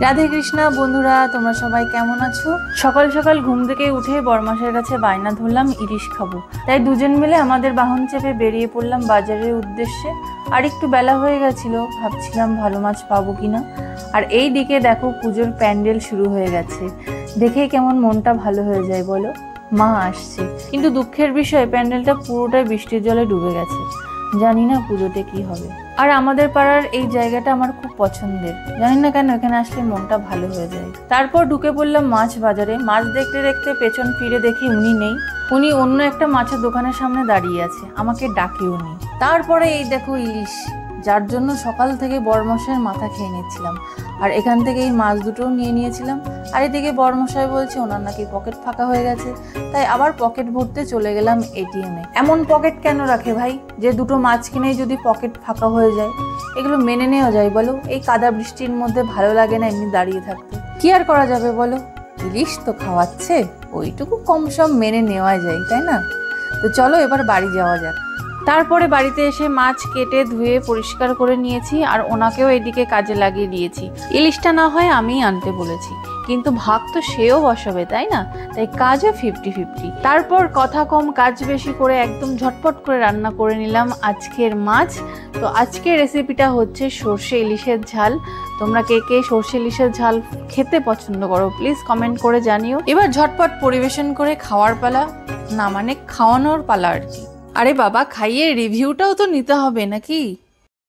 রাধে কৃষ্ণা বন্ধুরা, তোমরা সবাই কেমন আছো? সকাল সকাল ঘুম থেকে উঠে বরমাসের কাছে বায়না ধরলাম ইলিশ খাবো। তাই দুজন মিলে আমাদের বাহন চেপে বেরিয়ে পড়লাম বাজারের উদ্দেশ্যে। আর একটু বেলা হয়ে গেছিল, ভাবছিলাম ভালো মাছ পাবো কিনা। আর এই দিকে দেখো পুজোর প্যান্ডেল শুরু হয়ে গেছে, দেখেই কেমন মনটা ভালো হয়ে যায় বলো। মা আসছে, কিন্তু দুঃখের বিষয় প্যান্ডেলটা পুরোটাই বৃষ্টির জলে ডুবে গেছে। জানি না পুজোতে কি হবে। আর আমাদের পাড়ার এই জায়গাটা আমার খুব পছন্দের, জানি না কেন এখানে আসলে মনটা ভালো হয়ে যায়। তারপর ঢুকে পড়লাম মাছ বাজারে। মাছ দেখতে দেখতে পেছন ফিরে দেখি উনি নেই, উনি অন্য একটা মাছের দোকানের সামনে দাঁড়িয়ে আছে, আমাকে ডাকেও নি। তারপরে এই দেখো ইলিশ, যার জন্য সকাল থেকে বড়মশাইয়ের মাথা খেয়ে নিচ্ছিলাম। আর এখান থেকে এই মাছ দুটোও নিয়ে নিয়েছিলাম। আর এদিকে বড়মশাই বলছে ওনার নাকি পকেট ফাঁকা হয়ে গেছে, তাই আবার পকেট ভরতে চলে গেলাম এটিএমে। এমন পকেট কেন রাখে ভাই, যে দুটো মাছ কিনেই যদি পকেট ফাঁকা হয়ে যায়? এগুলো মেনে নেওয়া যায় বলো? এই কাদা বৃষ্টির মধ্যে ভালো লাগে না এমনি দাঁড়িয়ে থাকতে? কি আর করা যাবে বলো, ইলিশ তো খাওয়াচ্ছে, ওইটুকু কম সম মেনে নেওয়া যায়, তাই না? তো চলো এবার বাড়ি যাওয়া যাক। তারপরে বাড়িতে এসে মাছ কেটে ধুয়ে পরিষ্কার করে নিয়েছি, আর ওনাকেও এদিকে কাজে লাগিয়ে দিয়েছি। ইলিশটা না হয় আমিই আনতে বলেছি, কিন্তু ভাগ তো সেও বসাবে, তাই না? তাই কাজও 50-50। তারপর কথা কম কাজ বেশি করে একদম ঝটপট করে রান্না করে নিলাম আজকের মাছ। তো আজকের রেসিপিটা হচ্ছে সর্ষে ইলিশের ঝাল। তোমরা কে কে সর্ষে ইলিশের ঝাল খেতে পছন্দ করো প্লিজ কমেন্ট করে জানিও। এবার ঝটপট পরিবেশন করে খাওয়ার পালা, না মানে খাওয়ানোর পালা আর কি। আরে বাবা, খাইয়ে রিভিউটাও তো নিতে হবে নাকি?